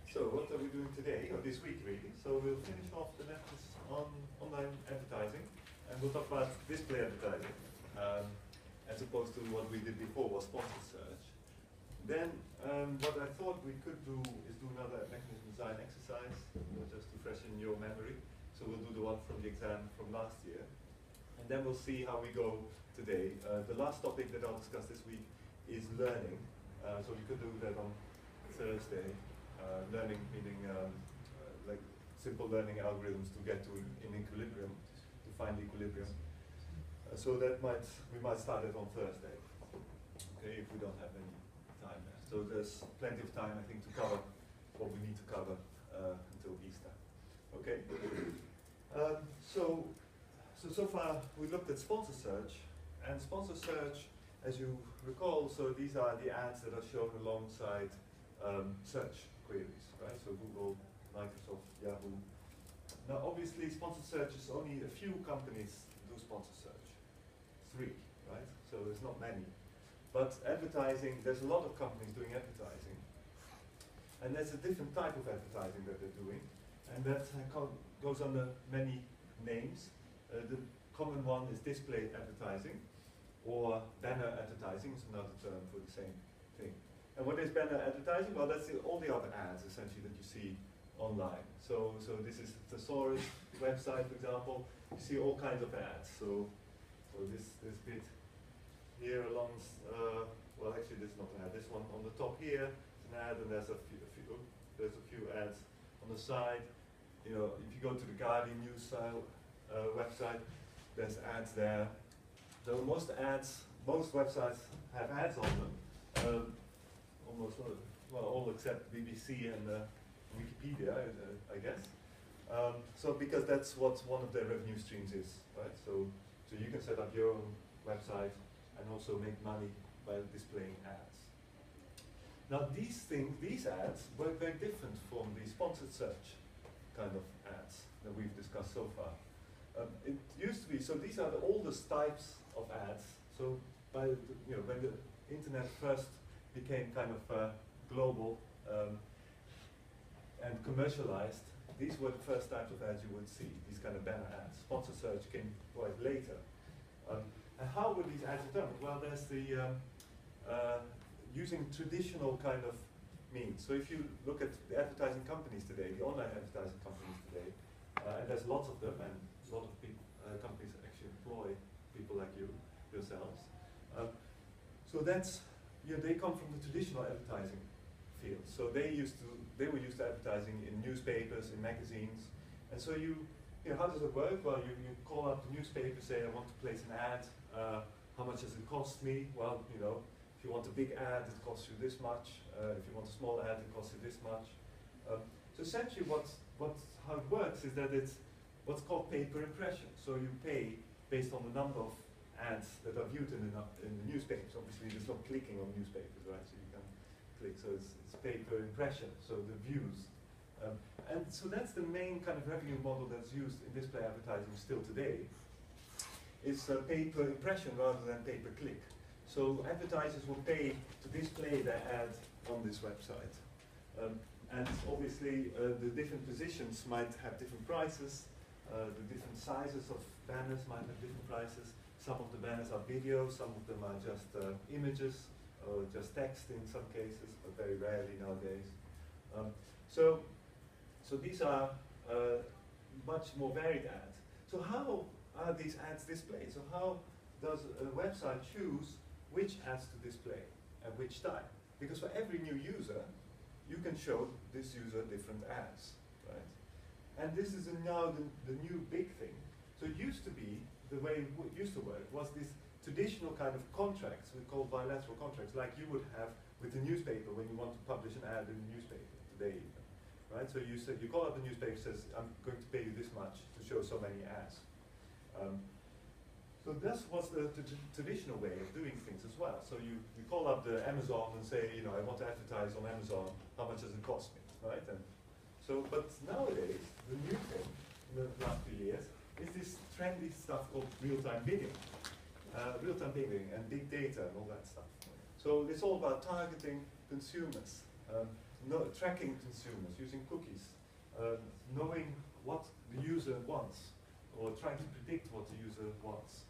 So what are we doing today, or this week really? So we'll finish off the lectures on online advertising, and we'll talk about display advertising, as opposed to what we did before was sponsored search. Then what I thought we could do is do another mechanism design exercise, just to freshen your memory. So we'll do the one from the exam from last year. And then we'll see how we go today. The last topic that I'll discuss this week is learning. So we could do that on Thursday. Learning meaning like simple learning algorithms to get to in equilibrium, to find equilibrium. So that we might start it on Thursday, okay, if we don't have any time there. So there's plenty of time, I think, to cover what we need to cover until Easter. Okay. So far we looked at sponsor search, and sponsor search, as you recall, so these are the ads that are shown alongside search queries, right? So Google, Microsoft, Yahoo. Now obviously sponsored search is only a few companies do sponsored search. 3, right? So there's not many. But advertising, there's a lot of companies doing advertising. And there's a different type of advertising that they're doing. And that goes under many names. The common one is display advertising, or banner advertising is another term for the same thing. And what is banner advertising? Well, that's all the other ads, essentially, that you see online. So this is the Thesaurus website, for example. You see all kinds of ads. So this bit here along, well, actually, this is not an ad. This one on the top here is an ad, and there's a few ads on the side. You know, if you go to the Guardian news style website, there's ads there. So most websites have ads on them. Almost all except BBC and Wikipedia, I guess. So because that's what one of their revenue streams is, right? So you can set up your own website and also make money by displaying ads. Now these ads work very different from the sponsored search kind of ads that we've discussed so far. It used to be, so these are the oldest types of ads. So when the internet first became kind of global and commercialized, these were the first types of ads you would see, these kind of banner ads. Sponsor search came quite later. And how were these ads determined? Well, there's the using traditional kind of means. So if you look at the advertising companies today, the online advertising companies today, and there's lots of them, and a lot of people, companies actually employ people like yourselves. So that's, they come from the traditional advertising field. So they were used to advertising in newspapers, in magazines. And so how does it work? Well, you call up the newspaper, say, I want to place an ad. How much does it cost me? Well, if you want a big ad, it costs you this much. If you want a small ad, it costs you this much. So essentially how it works is that it's what's called pay-per-impression. So you pay based on the number of ads that are viewed in the newspapers. Obviously, there's no clicking on newspapers, right? So you can click. So it's pay-per-impression, so the views. And so that's the main kind of revenue model that's used in display advertising still today. It's pay-per-impression rather than pay-per-click. So advertisers will pay to display their ad on this website. And obviously, the different positions might have different prices. The different sizes of banners might have different prices. Some of the banners are videos, some of them are just images, or just text in some cases, but very rarely nowadays. So these are much more varied ads. So how are these ads displayed? So how does a website choose which ads to display at which time? Because for every new user, you can show this user different ads, right? And this is now the new big thing. So it used to be, the way it used to work was this traditional kind of contracts, we call bilateral contracts, like you would have with the newspaper when you want to publish an ad in the newspaper today even, right? So you call up the newspaper, says, I'm going to pay you this much to show so many ads. So this was the traditional way of doing things as well. So you call up the Amazon and say, I want to advertise on Amazon, how much does it cost me, right? And so, but nowadays, the new thing in the last few years is this trendy stuff called real-time bidding. Real-time bidding and big data and all that stuff. So it's all about targeting consumers. tracking consumers, using cookies, knowing what the user wants, or trying to predict what the user wants.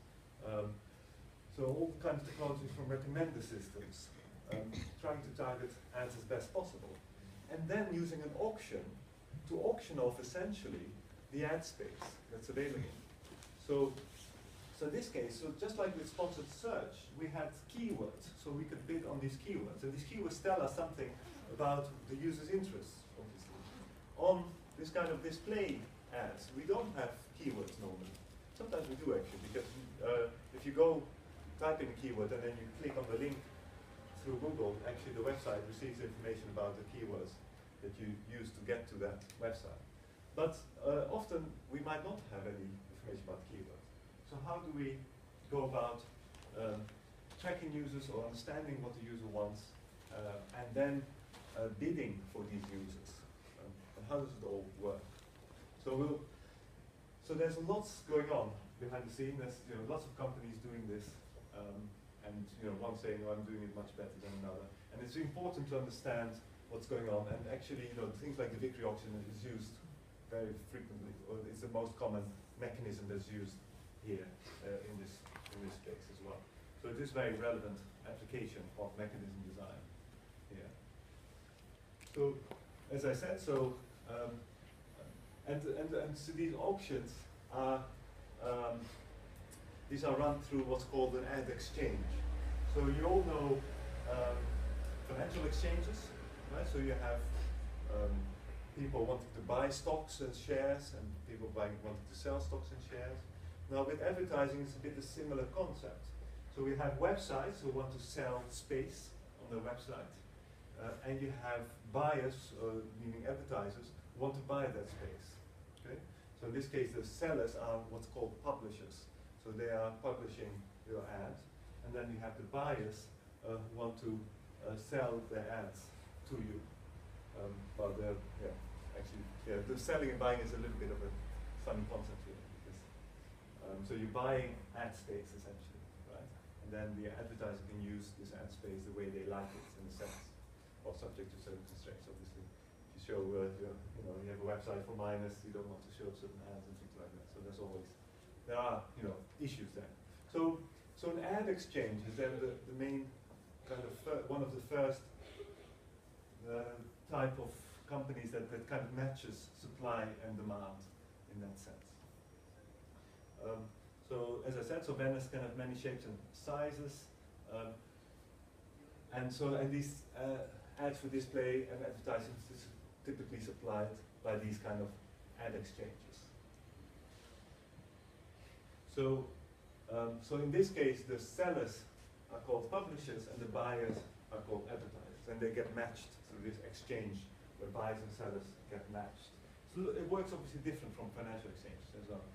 So all kinds of technologies from recommender systems, trying to target ads as best possible. And then using an auction to auction off essentially the ad space that's available. So in this case, so just like with sponsored search, we had keywords, so we could bid on these keywords. And these keywords tell us something about the user's interests, obviously. On this kind of display ads, we don't have keywords normally. Sometimes we do actually, because if you go type in a keyword and then you click on the link through Google, actually the website receives information about the keywords that you use to get to that website. But often we might not have any information about keywords. So how do we go about tracking users or understanding what the user wants and then bidding for these users? And how does it all work? So there's lots going on behind the scene. There's lots of companies doing this, and one saying, "Oh, I'm doing it much better than another." And it's important to understand what's going on. And actually, things like the Victory auction is used very frequently, or it's the most common mechanism that's used here in this case as well. So it is very relevant application of mechanism design here. So as I said, so so these auctions are these are run through what's called an ad exchange. So you all know financial exchanges, right? So you have people wanting to buy stocks and shares, and people wanting to sell stocks and shares. Now with advertising, it's a bit a similar concept. So we have websites who want to sell space on their website, and you have buyers, meaning advertisers, who want to buy that space. Okay? So in this case, the sellers are what's called publishers. So they are publishing your ads, and then you have the buyers who want to sell their ads to you. Well, the selling and buying is a little bit of a funny concept here. So you're buying ad space essentially, right? And then the advertiser can use this ad space the way they like it, in a sense, or subject to certain constraints. Obviously, if you show you have a website for minors, you don't want to show certain ads and things like that. So there are issues there. So an ad exchange is then the main kind of one of the first type of companies that kind of matches supply and demand in that sense. So as I said, so banners can have many shapes and sizes, and these ads for display and advertising is typically supplied by these kind of ad exchanges. So in this case, the sellers are called publishers and the buyers are called advertisers, and they get matched through this exchange where buyers and sellers get matched. So it works obviously different from financial exchanges, as I'll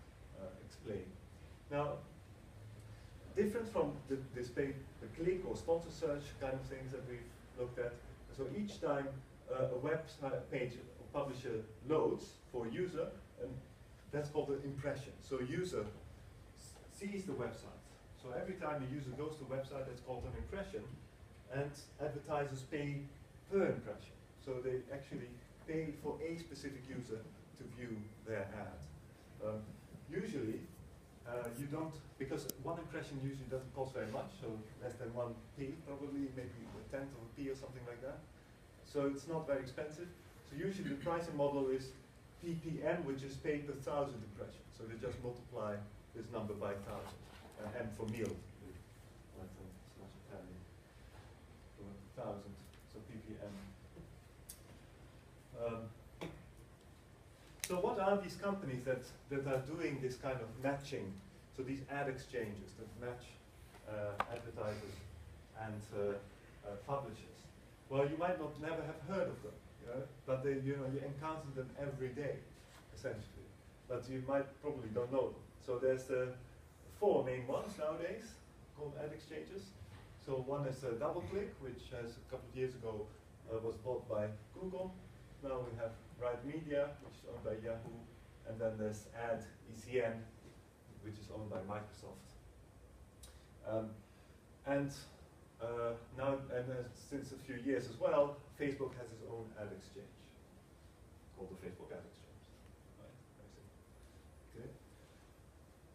explain. Now, different from the click or sponsor search kind of things that we've looked at. So each time a website page or publisher loads for a user, and that's called an impression. So a user sees the website. So every time a user goes to a website, that's called an impression, and advertisers pay per impression. So they actually pay for a specific user to view their ad. Usually, you don't, because one impression usually doesn't cost very much, so less than 1p, probably maybe a tenth of a p or something like that. So it's not very expensive. So usually the pricing model is ppm, which is paid per 1,000 impressions. So they just multiply this number by 1,000, m for meal. For 1,000, so ppm. So what are these companies that are doing this kind of matching? So these ad exchanges that match advertisers and publishers. Well, you might never have heard of them, but you encounter them every day, essentially. But you might probably don't know them. So there's 4 main ones nowadays called ad exchanges. So one is DoubleClick, which a couple of years ago was bought by Google. Now we have Right Media, which is owned by Yahoo, and then there's AdECN, which is owned by Microsoft. And now, and since a few years as well, Facebook has its own ad exchange called the Facebook Ad Exchange. Right? I see. Okay.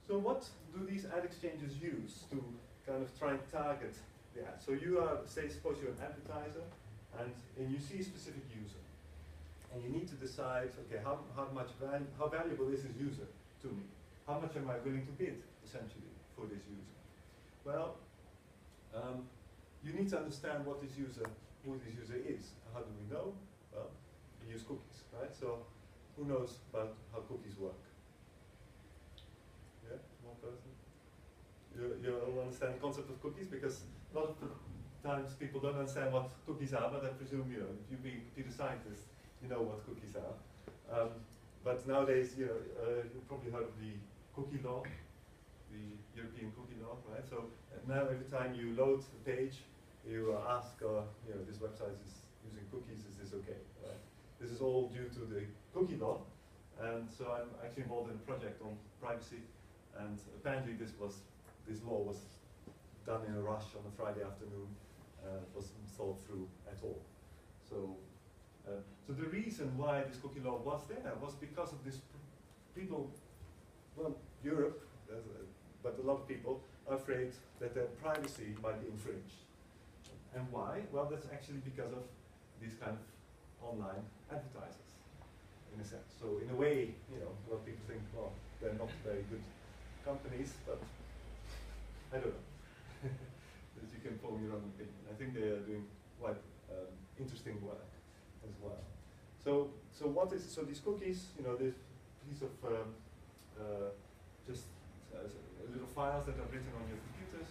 So what do these ad exchanges use to kind of try and target the ad? So you are, suppose you're an advertiser, and you see a specific user, and you need to decide, okay, how valuable is this user to me? How much am I willing to bid, essentially, for this user? Well, you need to understand what this user, who this user is. How do we know? Well, we use cookies, right? So, who knows about how cookies work? Yeah, one person. You all understand the concept of cookies, because a lot of the times people don't understand what cookies are, but I presume if you being a computer scientist, you know what cookies are. But nowadays, you've probably heard of the cookie law, the European cookie law, right? So now every time you load a page, you ask, this website is using cookies, is this okay? Right? This is all due to the cookie law, and so I'm actually involved in a project on privacy, and apparently this law was done in a rush on a Friday afternoon, wasn't thought through at all. So the reason why this cookie law was there was because of this people, well, Europe, but a lot of people are afraid that their privacy might be infringed. And why? Well, that's actually because of these kind of online advertisers, in a sense. So in a way, a lot of people think, well, they're not very good companies, but I don't know. That you can form your own opinion. I think they are doing quite interesting work as well. So these cookies, this piece of just little files that are written on your computers.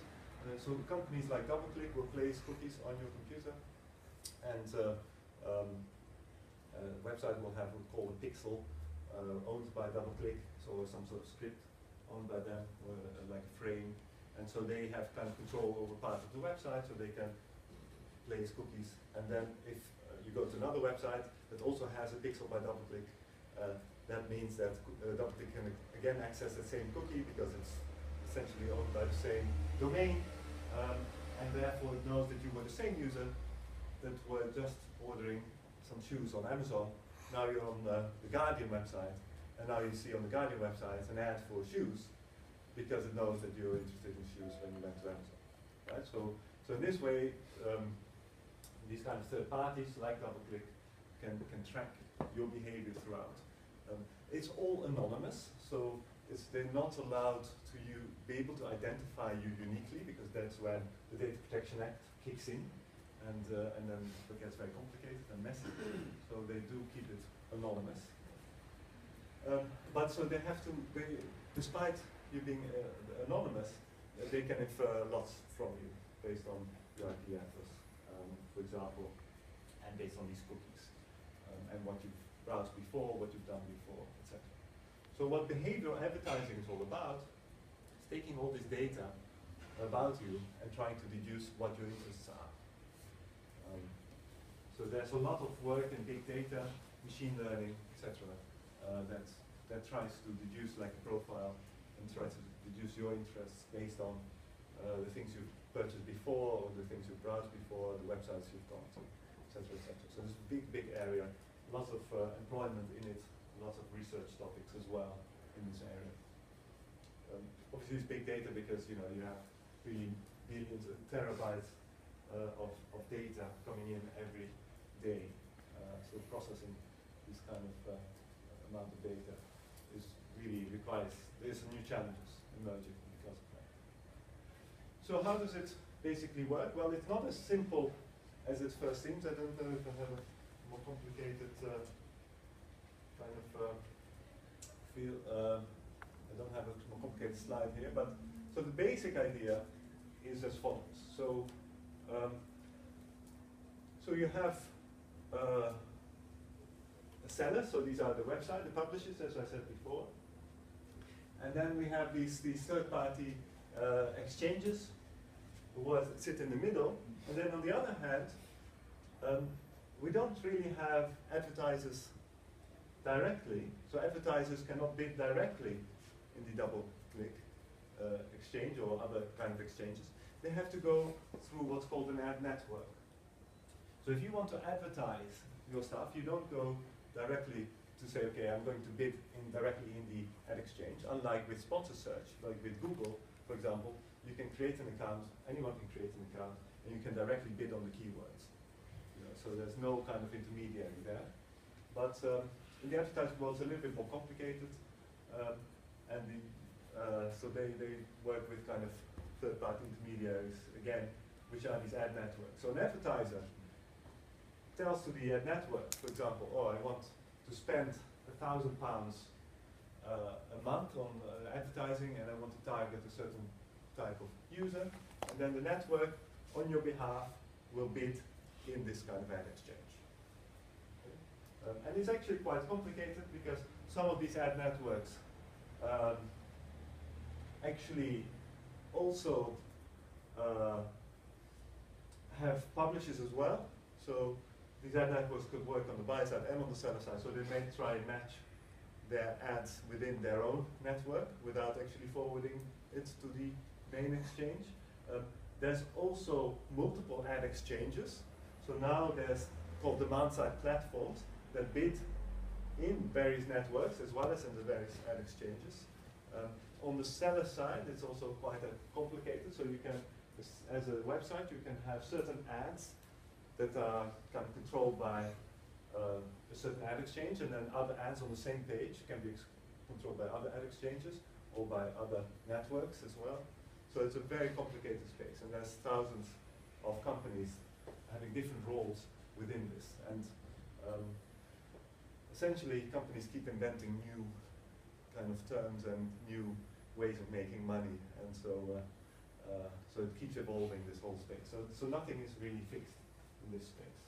So companies like DoubleClick will place cookies on your computer, and a website will have what's called a pixel, owned by DoubleClick, so some sort of script owned by them, or like a frame, and so they have kind of control over part of the website, so they can place cookies. And then if you go to another website that also has a pixel by DoubleClick, that means that DoubleClick can again access the same cookie because it's essentially owned by the same domain, and therefore it knows that you were the same user that were just ordering some shoes on Amazon. Now you're on the Guardian website, and now you see on the Guardian website an ad for shoes because it knows that you're interested in shoes when you went to Amazon. Right? So in this way, these kind of third parties like DoubleClick can track your behavior throughout. It's all anonymous, so they're not allowed to be able to identify you uniquely, because that's when the Data Protection Act kicks in, and then it gets very complicated and messy. So they do keep it anonymous. But so they have to, despite you being anonymous, they can infer lots from you based on your IP address, for example, and based on these cookies, and what you've browsed before, what you've done before, etc. So what behavioral advertising is all about is taking all this data about you and trying to deduce what your interests are. So there's a lot of work in big data, machine learning, etc. That tries to deduce like a profile and tries to deduce your interests based on the things you've purchased before, or the things you've browsed before, the websites you've gone to, etc., etc. So there's a big area, lots of employment in it, lots of research topics as well in this area. Obviously, it's big data because you have really billions, terabytes of data coming in every day. So processing this kind of amount of data there's new challenges emerging because of that. So how does it basically work? Well, it's not as simple as it first seems. I don't know if I have a more complicated kind of feel. I don't have a more complicated slide here, but so the basic idea is as follows. So you have a seller, so these are the website, the publishers, as I said before. And then we have these third-party exchanges who sit in the middle. And then on the other hand, we don't really have advertisers directly. So advertisers cannot bid directly in the DoubleClick exchange or other kind of exchanges. they have to go through what's called an ad network. So if you want to advertise your stuff, you don't go directly to say, okay, I'm going to bid directly in the ad exchange. Unlike with sponsor search, like with Google, for example, you can create an account, anyone can create an account, and you can directly bid on the keywords. So there's no kind of intermediary there. But in the advertising world, it's a little bit more complicated. So they work with kind of third-party intermediaries, again, which are these ad networks. So an advertiser tells to the ad network, for example, oh, I want to spend £1,000 a month on advertising, and I want to target a certain type of user, and then the network, on your behalf, will bid in this kind of ad exchange. Okay? And it's actually quite complicated because some of these ad networks actually also have publishers as well. So these ad networks could work on the buy side and on the seller side. So they may try and match their ads within their own network without actually forwarding it to the main exchange. There's also multiple ad exchanges. So now there's called demand side platforms that bid in various networks as well as in the various ad exchanges. On the seller side, it's also quite complicated. So you can, as a website, you can have certain ads that are kind of controlled by a certain ad exchange, and then other ads on the same page can be controlled by other ad exchanges or by other networks as well. So it's a very complicated space, and there's thousands of companies having different roles within this. And essentially, companies keep inventing new kind of terms and new ways of making money, and so it keeps evolving, this whole space. So nothing is really fixed in this space,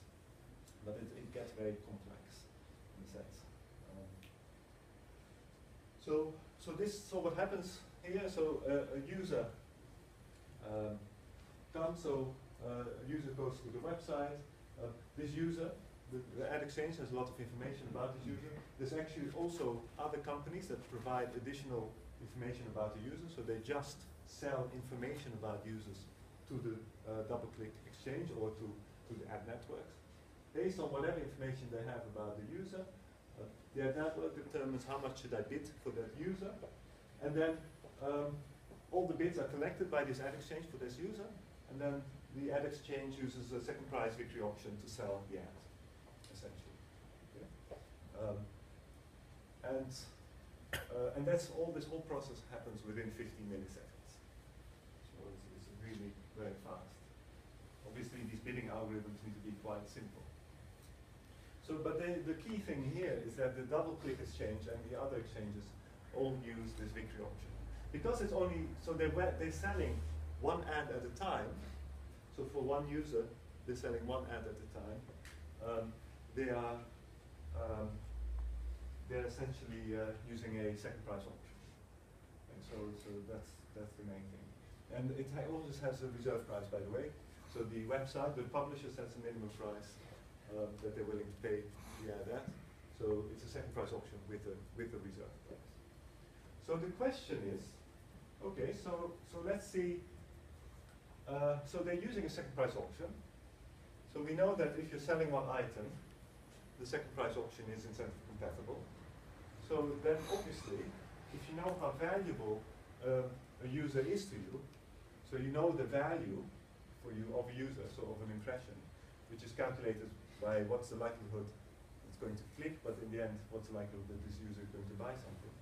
but it gets very complex in a sense. So what happens here? So a user comes. So a user goes to the website. This user, the ad exchange has a lot of information about this user. There's actually also other companies that provide additional information about the user. So they just sell information about users to the DoubleClick exchange or to the ad networks. Based on whatever information they have about the user, the ad network determines how much should I bid for that user. And then all the bids are collected by this ad exchange for this user. And then the ad exchange uses a second price victory auction to sell the ad, essentially. Okay? And that's all. This whole process happens within 15 milliseconds. So it's really very fast. Obviously, these bidding algorithms need to be quite simple. So, but the key thing here is that the DoubleClick exchange and the other exchanges all use this victory auction. Because it's only, so they're selling one ad at a time. So for one user, they're selling one ad at a time. They're essentially using a second price auction. And so that's the main thing. And it always has a reserve price, by the way. So the website, the publisher sets a minimum price that they're willing to pay the ad at. So it's a second price auction with a reserve price. So the question is, okay, so let's see. So they're using a second price auction. So we know that if you're selling one item, the second price auction is incentive compatible. So then obviously, if you know how valuable a user is to you, so you know the value for you of a user, so of an impression, which is calculated by what's the likelihood it's going to click, but in the end, what's the likelihood that this user is going to buy something.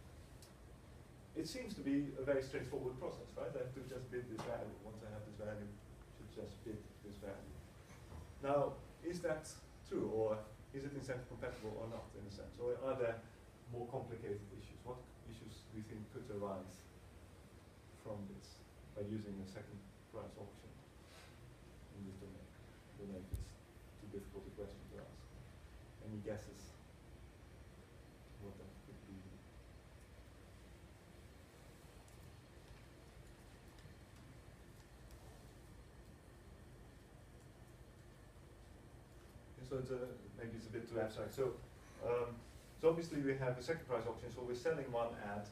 It seems to be a very straightforward process, right? I have to just bid this value. Once I have this value, I should just bid this value. Now, is that true, or is it incentive compatible or not, in a sense? Or are there more complicated issues? What issues do you think could arise from this by using a second price auction in this domain? I don't know if it's too difficult a question to ask. Any guesses what that could be? So maybe it's a bit too abstract. So obviously we have a second price auction, so we're selling one ad.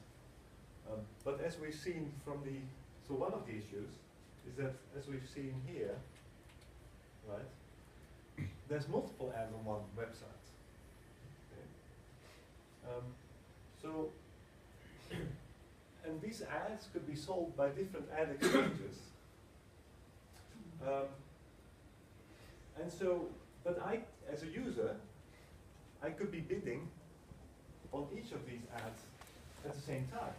But as we've seen from so one of the issues is that, as we've seen here, right, there's multiple ads on one website. Okay. So, and these ads could be sold by different ad exchanges. And so, but I, as a user, I could be bidding on each of these ads at the same time.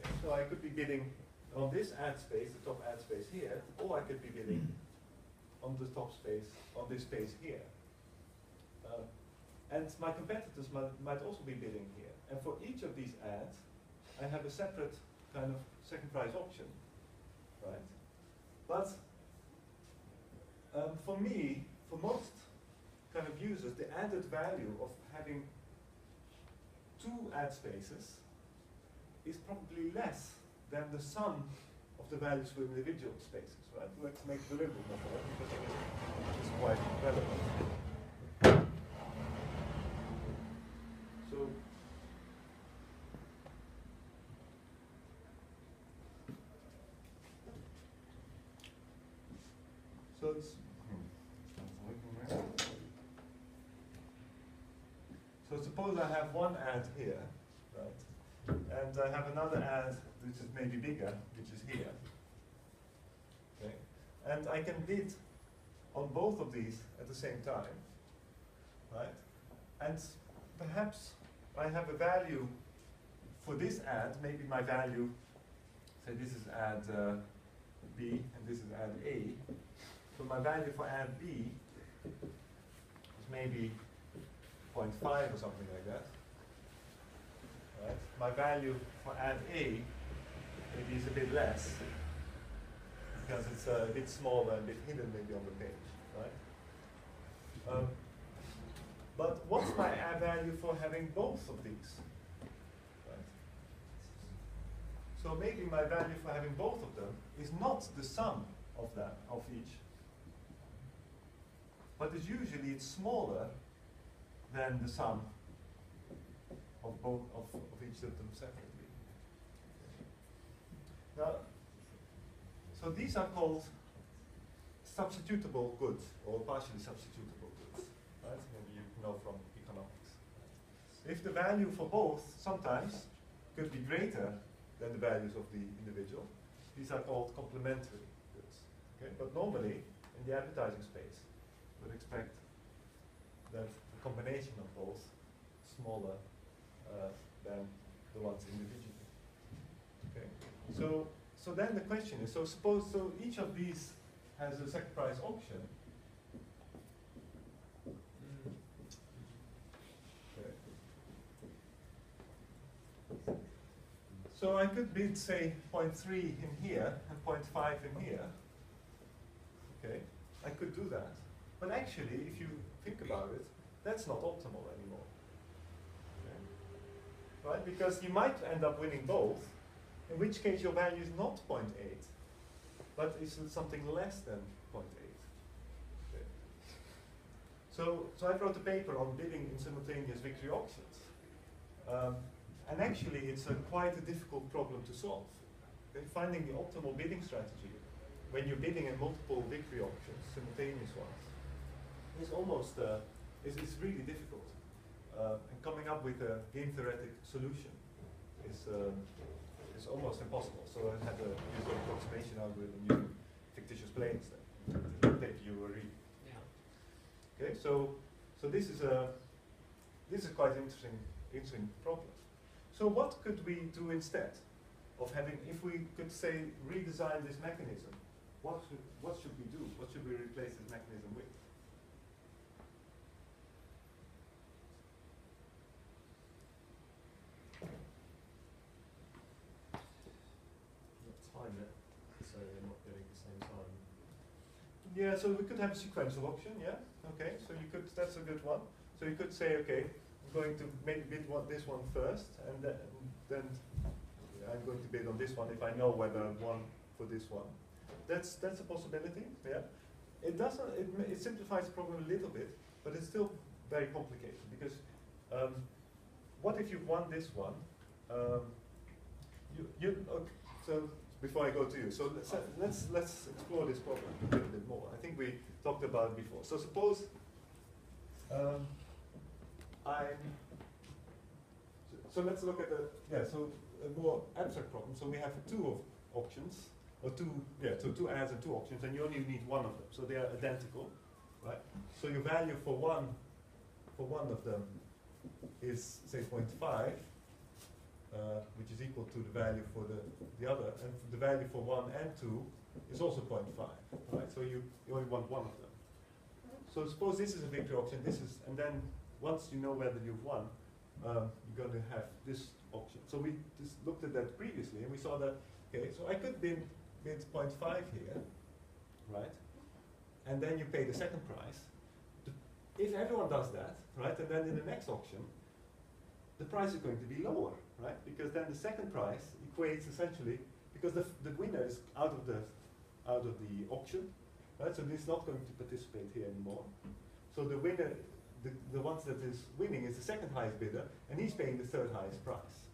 Okay, so I could be bidding on this ad space, the top ad space here, or I could be bidding on the top space, on this space here. And my competitors might also be bidding here. And for each of these ads, I have a separate kind of second price auction, right? But for me, for most kind of users, the added value of having two ad spaces is probably less than the sum of the values for individual spaces, right? Let's make it a little bit more clear, because it is quite relevant. So it's so suppose I have one ad here, right? And I have another ad which is maybe bigger, which is here. Okay? And I can bid on both of these at the same time, right? And perhaps I have a value for this ad, maybe my value, say this is ad B and this is ad A. So my value for ad B is maybe 0.5 or something like that. Right? My value for ad A maybe is a bit less, because it's a bit smaller and a bit hidden maybe on the page. Right? But what's my ad value for having both of these? Right? So maybe my value for having both of them is not the sum of that of each, but it's usually smaller than the sum of both of each of them separately. Now, so these are called substitutable goods, or partially substitutable goods, right? Maybe you know from economics. If the value for both sometimes could be greater than the values of the individual, these are called complementary goods. Okay? But normally, in the advertising space, we would expect that the combination of both is smaller than the ones individually. Okay? So then the question is, so suppose each of these has a second price auction. Okay. So I could bid, say, 0.3 in here and 0.5 in here. Okay, I could do that. But actually, if you think about it, that's not optimal anymore. Okay. Right? Because you might end up winning both, in which case your value is not 0.8, but it's something less than 0.8. Okay. So I wrote a paper on bidding in simultaneous victory auctions. And actually, it's quite a difficult problem to solve. Okay? Finding the optimal bidding strategy when you're bidding in multiple victory auctions, simultaneous ones, is almost, it's really difficult. And coming up with a game theoretic solution is almost impossible. So I had to use an approximation algorithm using fictitious planes then, the paper you were reading. Yeah. Okay, so this is quite an interesting problem. So what could we do instead of having, if we could say redesign this mechanism, what should we do? What should we replace this mechanism with? Time it so they're not bidding at the same time. Yeah, so we could have a sequential auction, yeah? Okay, so you could, that's a good one. So you could say, okay, I'm going to maybe bid this one first, and then I'm going to bid on this one if I know whether I won for this one. That's a possibility, yeah? It doesn't, it simplifies the problem a little bit, but it's still very complicated, because what if you've won this one? So before I go to you. So let's explore this problem a little bit more. I think we talked about it before. So suppose so let's look at so a more abstract problem. So we have two options, or two ads and two options, and you only need one of them. So they are identical, right? So your value for one of them is say 0.5, which is equal to the value for the other, and the value for 1 and 2 is also 0.5, right? So you only want one of them. So suppose this is a victory option, and then once you know whether you've won, you're going to have this option. So we just looked at that previously, and we saw that, okay, so I could bid 0.5 here, right? And then you pay the second price. If everyone does that, right, and then in the next auction, the price is going to be lower, right? Because then the second price equates essentially, because the winner is out of the auction, right? So he's not going to participate here anymore. So the winner, the ones that is winning is the second highest bidder, and he's paying the third highest price,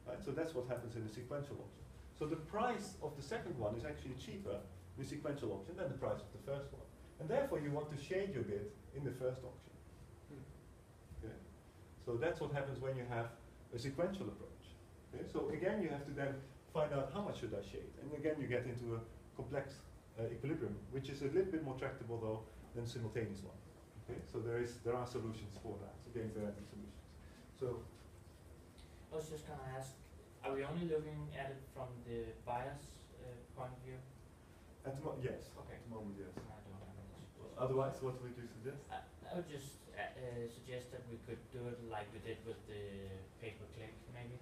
right? So that's what happens in the sequential auction. So the price of the second one is actually cheaper in the sequential auction than the price of the first one, and therefore you want to shade your bid in the first auction. Okay? So that's what happens when you have a sequential approach. Okay? So again, you have to then find out how much should I shade, and again you get into a complex equilibrium, which is a little bit more tractable though than the simultaneous one. Okay? So there are solutions for that. So games there are solutions. So I was just going to ask, are we only looking at it from the buyer's point of view? at the yes. Okay. At the moment, yes. I don't have any suggestions. Otherwise, what would you suggest? I would just suggest that we could do it like we did with the pay-per-click, maybe,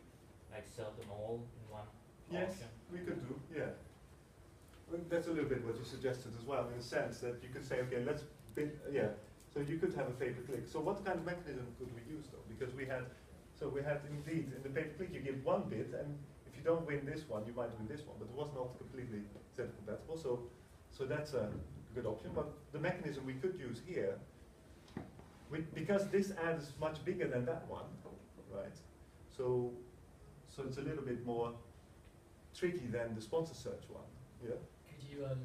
like sell them all in one Yes, auction. we could do. Yeah. Well, that's a little bit what you suggested as well, in the sense that you could say, okay, let's bid. So you could have a pay-per-click. So what kind of mechanism could we use though? Because we had indeed in the pay-per-click you give one bid, and if you don't win this one, you might win this one, but it was not completely compatible. So that's a good option. But the mechanism we could use here, because this ad is much bigger than that one, right? So it's a little bit more tricky than the sponsor search one. Yeah. Could you do an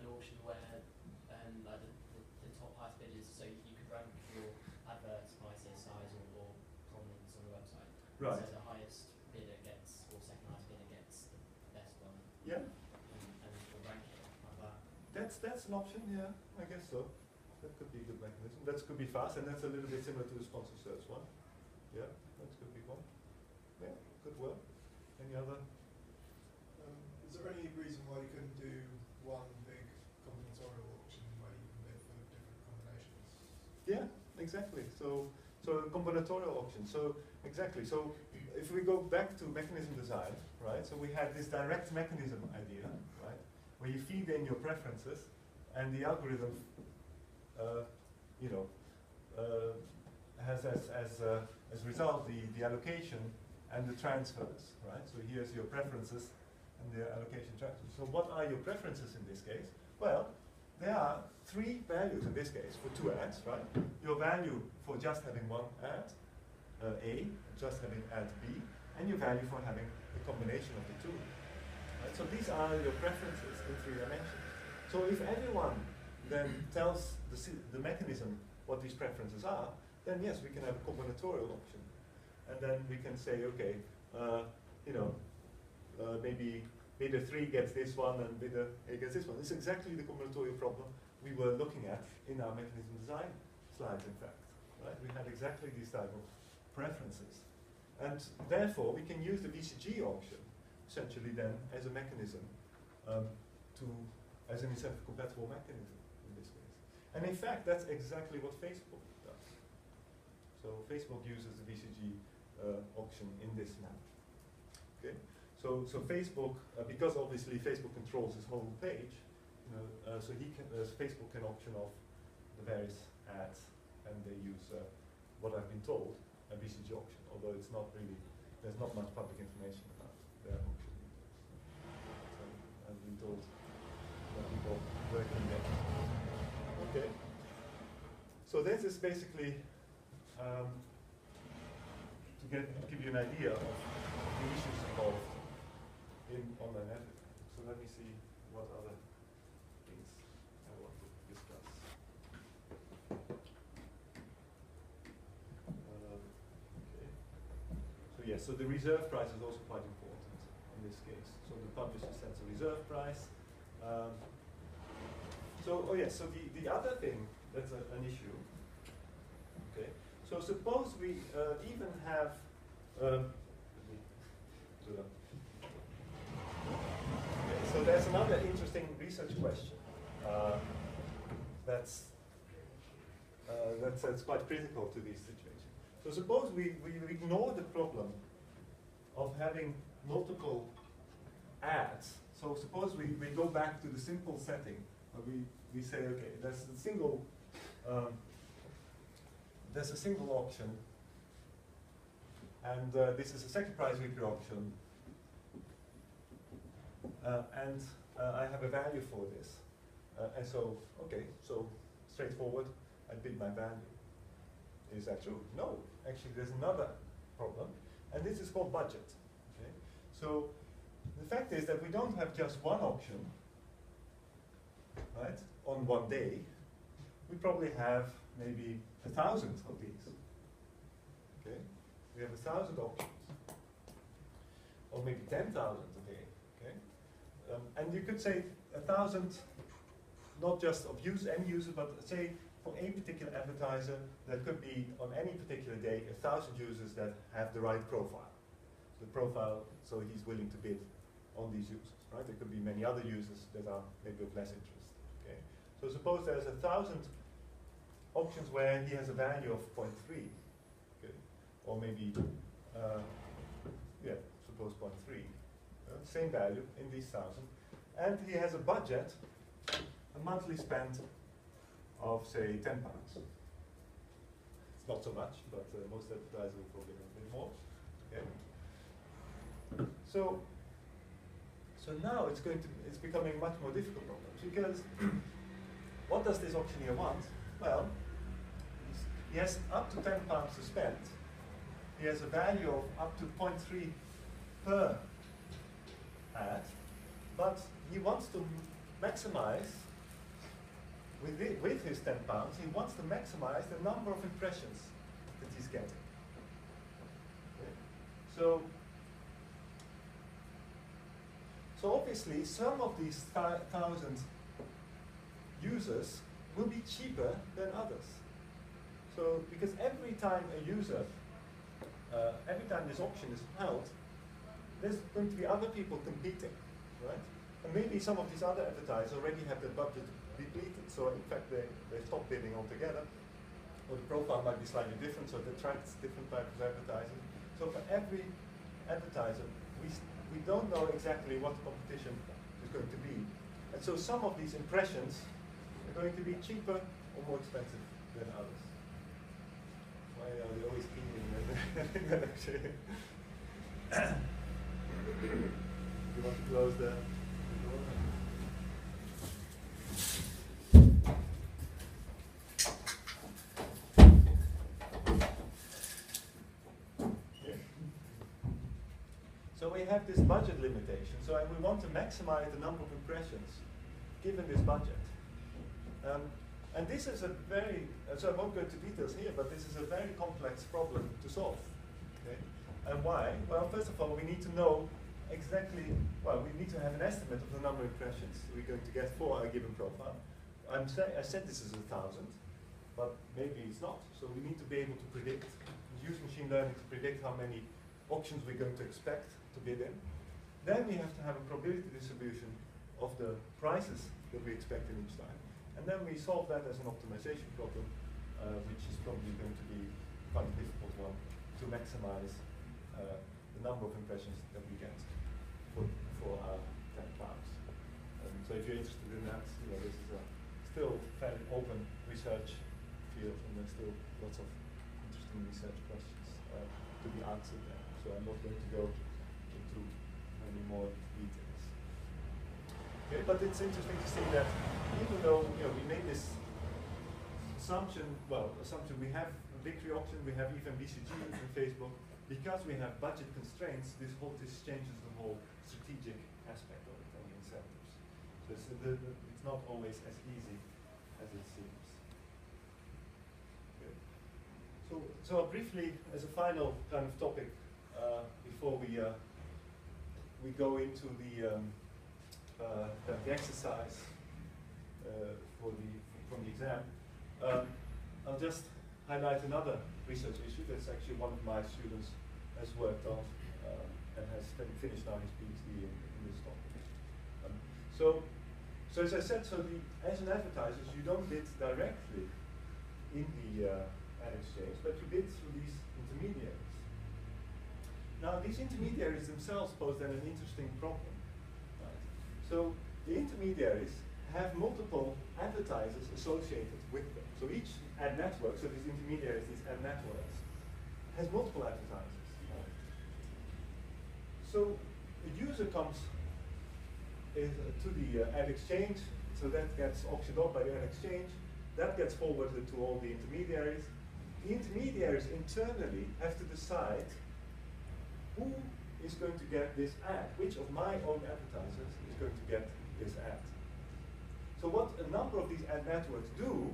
auction where like the top highest bid is, so you could rank your adverts by say size or prominence on the website? Right. So the highest bidder gets, or second highest bidder gets the best one. Yeah. And we'll rank it like that. That's an option. Yeah, I guess so. That could be a good mechanism. That could be fast, and that's a little bit similar to the sponsor search one. Yeah, that could be one. Yeah, could work. Any other? Is there any reason why you couldn't do one big combinatorial auction where you can bid for different combinations? Yeah, exactly. So a combinatorial auction. So exactly. So if we go back to mechanism design, right? So we had this direct mechanism idea, right? Where you feed in your preferences, and the algorithm, has as result the allocation and the transfers, right? So here's your preferences and the allocation transfers. So what are your preferences in this case? Well, there are three values in this case for two ads, right? Your value for just having one ad, A, just having ad B, and your value for having a combination of the two. Right? So these are your preferences in 3 dimensions. So if everyone then tells the mechanism what these preferences are, then yes, we can have a combinatorial option. And then we can say, okay, maybe bidder 3 gets this one and bidder A gets this one. It's exactly the combinatorial problem we were looking at in our mechanism design slides, in fact. Right? We had exactly these type of preferences. And therefore, we can use the VCG option, essentially then, as a mechanism, as an incentive compatible mechanism in this case. And in fact, that's exactly what Facebook does. So Facebook uses the VCG option in this manner. Okay. So Facebook, because obviously Facebook controls his whole page, so Facebook can auction off the various ads, and they use what I've been told a VCG auction, although it's not really, there's not much public information about their auction. So I've been told that people working there. Okay. So this is basically to give you an idea of the issues involved in online advertising. So let me see what other things I want to discuss. Okay. So yes, so the reserve price is also quite important in this case. So the publisher sets a reserve price. So the other thing that's an issue. Okay. So suppose we even have. Let me do that. Okay, so there's another interesting research question that's quite critical to these situations. So suppose we ignore the problem of having multiple ads. So suppose we go back to the simple setting where we say, okay, there's a single auction, and this is a second prize weekly auction, and I have a value for this. And so, okay, so straightforward, I bid my value. Is that true? No, actually there's another problem, and this is called budget. Okay? So the fact is that we don't have just one auction, right, on one day. We probably have maybe 1,000 of these. Okay? We have 1,000 auctions, or maybe 10,000 a day. Okay? And you could say 1,000, not just of end users, but say for a particular advertiser, there could be on any particular day 1,000 users that have the right profile. The profile, so he's willing to bid on these users, right? There could be many other users that are maybe of less interest. Okay. So suppose there's 1,000 auctions where he has a value of 0.3, okay, or maybe suppose 0.3, same value in these 1,000, and he has a budget, a monthly spend of say £10. It's not so much, but most advertisers will probably have a bit more. Okay. So now it's becoming a much more difficult problem, because what does this auctioneer want? Well, he has up to £10 to spend. He has a value of up to 0.3 per ad, but he wants to maximize with his £10. He wants to maximize the number of impressions that he's getting. Okay. So obviously, some of these 1,000 users will be cheaper than others. So, because every time every time this auction is held, there's going to be other people competing, right? And maybe some of these other advertisers already have their budget depleted, so in fact they stop bidding altogether, or the profile might be slightly different, so it attracts different types of advertising. So for every advertiser, we don't know exactly what the competition is going to be. And so some of these impressions are going to be cheaper or more expensive than others. Why are they always eating that actually? You want to close the door? So we have this budget limitation, so we want to maximize the number of impressions given this budget. And this is a very, so I won't go into details here, but this is a very complex problem to solve. Okay? And why? Well, first of all, we need to know exactly, well, we need to have an estimate of the number of impressions we're going to get for a given profile. I said this is 1,000, but maybe it's not. So we need to be able to predict, use machine learning to predict how many auctions we're going to expect to bid in. Then we have to have a probability distribution of the prices that we expect in each time. And then we solve that as an optimization problem, which is probably going to be quite a difficult one to maximize the number of impressions that we get for our 10 pounds. So if you're interested in that, this is a still fairly open research field, and there's still lots of interesting research questions to be answered there. So I'm not going to go into any more details. Okay, but it's interesting to see that even though we made this assumption, we have a victory auction, we have even BCG in Facebook, because we have budget constraints, this changes the whole strategic aspect of it and the incentives. So it's not always as easy as it seems. Okay. So briefly, as a final kind of topic, before we go into the exercise from the exam, I'll just highlight another research issue that's actually one of my students has worked on and has finished now his PhD in this topic. So as I said, as an advertiser, you don't bid directly in the ad exchange, but you bid through these intermediaries. Now, these intermediaries themselves pose then an interesting problem. Right? So the intermediaries have multiple advertisers associated with them. So each ad network, so these intermediaries, these ad networks, has multiple advertisers. Right? So a user comes to the ad exchange, so that gets auctioned off by the ad exchange, that gets forwarded to all the intermediaries. The intermediaries internally have to decide who is going to get this ad, which of my own advertisers is going to get this ad. So what a number of these ad networks do,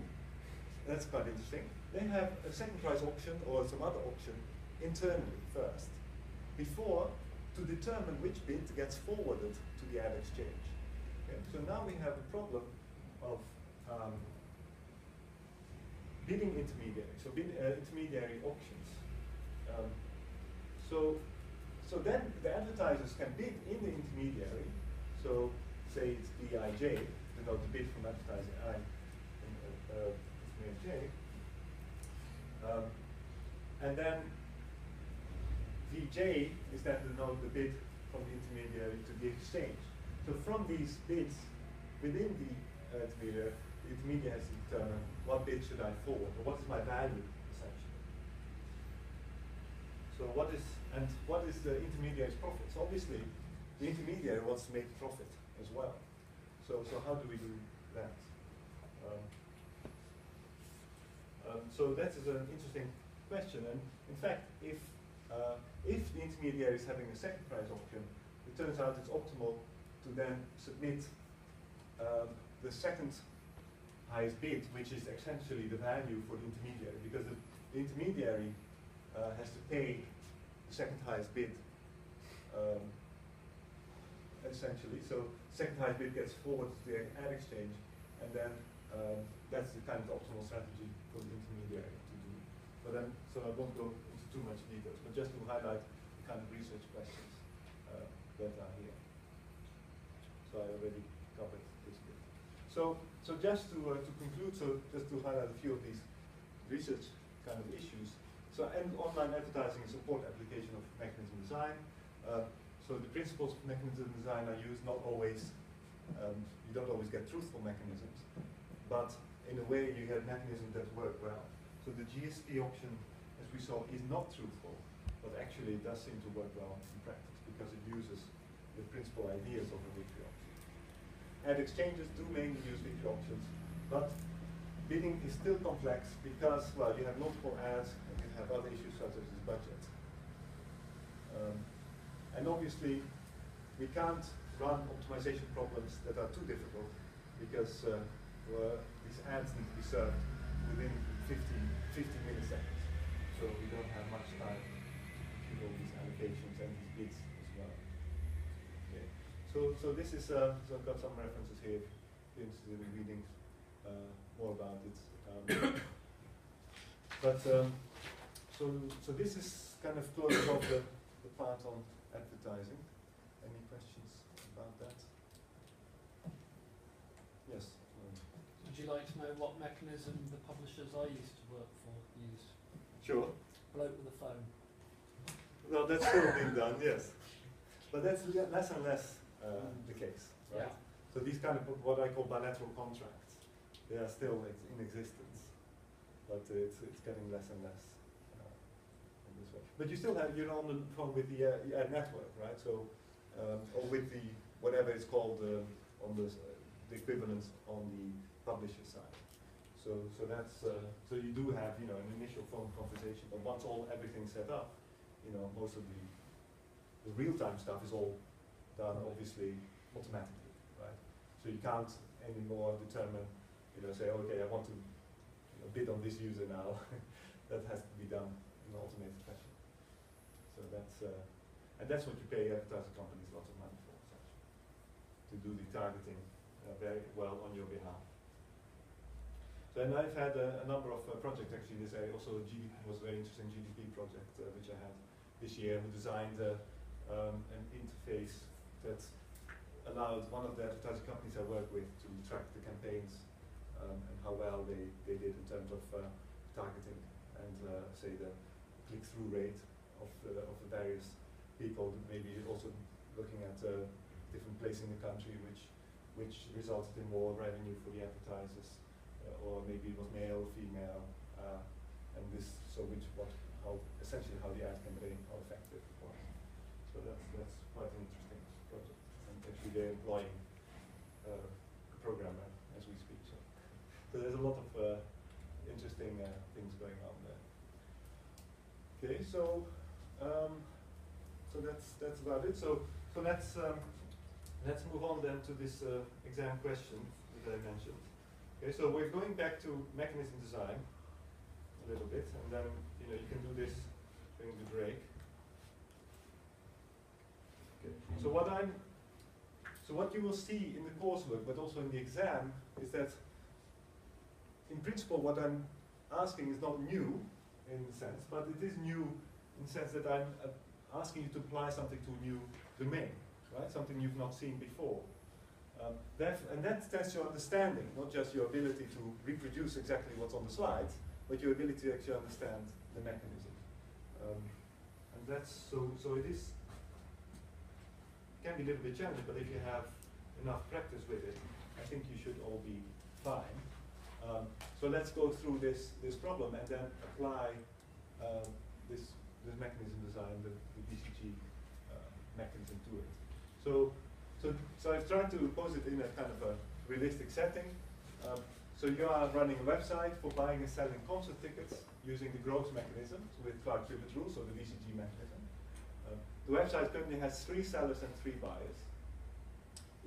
that's quite interesting, they have a second price auction or some other auction internally first, before to determine which bid gets forwarded to the ad exchange. Okay? So now we have a problem of bidding intermediaries, so intermediary auctions. So then the advertisers can bid in the intermediary, so say it's DIJ, denote the bid from advertiser I J, and then VJ is then denote the bid from the intermediary to the exchange. So from these bids within the intermediary has to determine what bid should I forward, or what is my value essentially. So what is the intermediary's profit? So obviously the intermediary wants to make profit as well. So how do we do that? So that is an interesting question, and in fact, if the intermediary is having a second price auction, it turns out it's optimal to then submit the second highest bid, which is essentially the value for the intermediary, because the intermediary has to pay the second highest bid, essentially. So second highest bid gets forwarded to the ad exchange, and then that's the kind of optimal strategy for the intermediary to do. But then, so I won't go into too much details, but just to highlight the kind of research questions that are here. So I already covered this bit. So just to conclude, just to highlight a few of these research kind of issues. So online advertising is support application of mechanism design. So the principles of mechanism design are used, not always, you don't always get truthful mechanisms, but in a way you get mechanisms that work well. So the GSP auction, as we saw, is not truthful, but actually it does seem to work well in practice because it uses the principal ideas of a victory auction. Ad exchanges do mainly use victory auctions, but bidding is still complex because, well, you have multiple ads and you have other issues such as budget. And obviously, we can't run optimization problems that are too difficult because these ads need to be served within 15 milliseconds. So we don't have much time to compute all these allocations and these bids as well. Okay. So this is, so I've got some references here if you're interested in reading more about it. So this is kind of closing off the part on advertising. Any questions about that? Yes. Would you like to know what mechanism the publishers I used to work for use? Sure. Bloke with a phone. Well, that's still being done, yes. But that's less and less the case, right? Yeah. So these kind of what I call bilateral contracts, they are still in existence, but it's getting less and less in this way. But you still have, you're on the phone with the ad network, right? So, or with the whatever it's called on the equivalent on the publisher side. So that's so you do have an initial phone conversation, but once everything's set up, most of the real-time stuff is all done obviously automatically, right? So you can't anymore determine, say, okay, I want to bid on this user now. That has to be done in an automated fashion. So that's what you pay advertising companies lots of money for, essentially, to do the targeting very well on your behalf. So, and I've had a number of projects actually. This also was a very interesting GDP project which I had this year. We designed an interface that allowed one of the advertising companies I work with to track the campaigns and how well they did in terms of targeting and say the click-through rate of the various people. Maybe also looking at different places in the country which resulted in more revenue for the advertisers, or maybe it was male, female, and this essentially how the ad campaign, how effective it was. So that's quite an interesting project. And actually they're employing a programmer as we speak. So there's a lot of interesting things going on there. Okay, so that's about it. So let's move on then to this exam question that I mentioned. Okay, so we're going back to mechanism design a little bit, and then you can do this during the break. Okay. So what you will see in the coursework, but also in the exam, is that in principle what I'm asking is not new in a sense, but it is new in the sense that I'm asking you to apply something to a new domain, right? Something you've not seen before. And that tests your understanding, not just your ability to reproduce exactly what's on the slides, but your ability to actually understand the mechanism. And that's so it is can be a little bit challenging, but if you have enough practice with it, I think you should all be fine. So let's go through this problem and then apply this mechanism design, the BCG mechanism to it. So I've tried to pose it in a kind of a realistic setting. So you are running a website for buying and selling concert tickets using the growth mechanism with Clark-Tribbett rules, or the BCG mechanism. The website currently has 3 sellers and 3 buyers.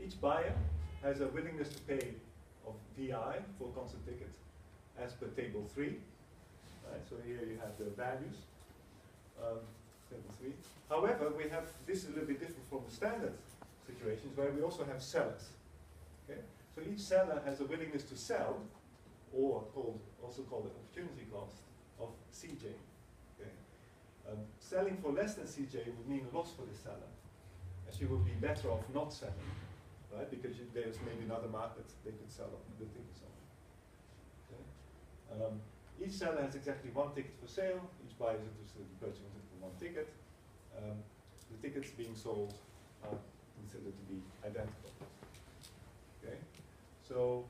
Each buyer has a willingness to pay of VI for concert tickets as per table 3. Right, so here you have the values, table 3. However, this is a little bit different from the standard situations where we also have sellers. Okay? So each seller has a willingness to sell, or also called the opportunity cost of CJ. Okay? Selling for less than CJ would mean a loss for the seller, as she would be better off not selling, right? Because there's maybe another market they could sell the tickets on. Okay? Each seller has exactly 1 ticket for sale. Each buyer is interested in purchasing for 1 ticket. The tickets being sold are considered to be identical. Okay, so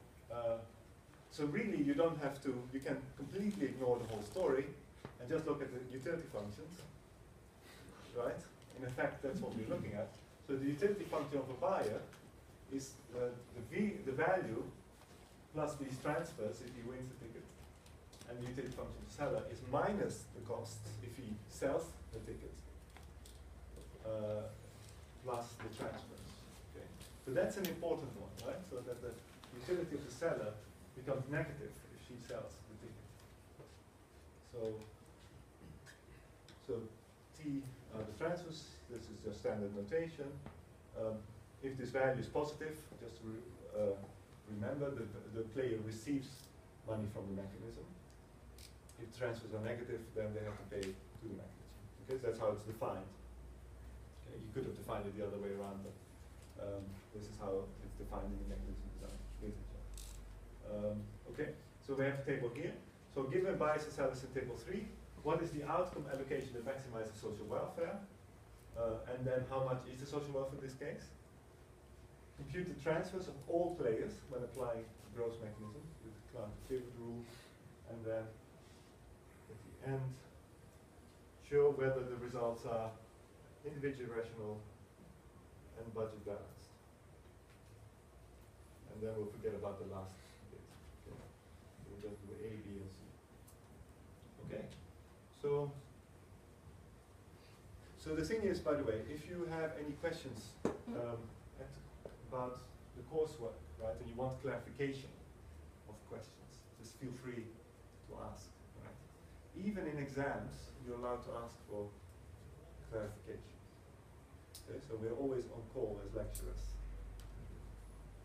really you don't have to. You can completely ignore the whole story and just look at the utility functions, right? In effect, that's what we're looking at. So the utility function of a buyer is the value plus these transfers if he wins the ticket, and the utility function of the seller is minus the cost if he sells the ticket. Plus the transfers. Okay. So that's an important one, right? So that the utility of the seller becomes negative if she sells the ticket. So T are the transfers. This is just standard notation. If this value is positive, just remember that the player receives money from the mechanism. If transfers are negative, then they have to pay to the mechanism. Okay, so that's how it's defined. Okay, you could have defined it the other way around, but this is how it's defined in the mechanism design literature. Okay, so we have a table here. So given buyers and sellers in table 3, what is the outcome allocation that maximizes social welfare? And then how much is the social welfare in this case? Compute the transfers of all players when applying the growth mechanism with the Clark-Tribbett rule, and then at the end show whether the results are individually rational and budget balanced. And then we'll forget about the last bit. Okay. We'll just do A, B, and C. Okay. So So the thing is, by the way, if you have any questions about the coursework, right, and you want clarification of questions, just feel free to ask. Right? Even in exams, you're allowed to ask for clarification. Okay, so we're always on call as lecturers.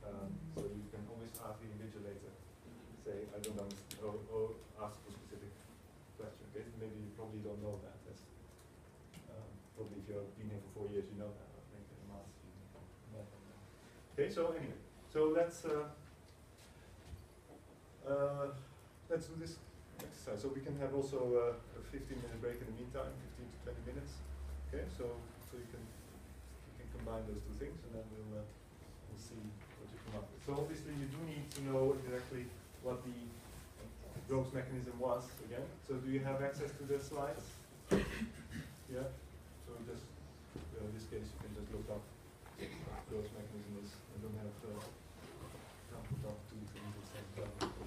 So you can always ask the invigilator, say, I don't understand, or ask for specific question. Okay, maybe you probably don't know that. That's, probably if you've been here for 4 years, you know that. But maybe in maths you know that. Okay, so anyway, so let's do this exercise. So we can have also a 15-minute break in the meantime, 15 to 20 minutes. Okay, so you can combine those two things, and then we'll see what you come up with. So obviously you do need to know exactly what the Groves mechanism was again. So do you have access to the slides? Yeah. So just in this case you can just look up what Groves mechanism is. I don't have put up 2 things at the same time.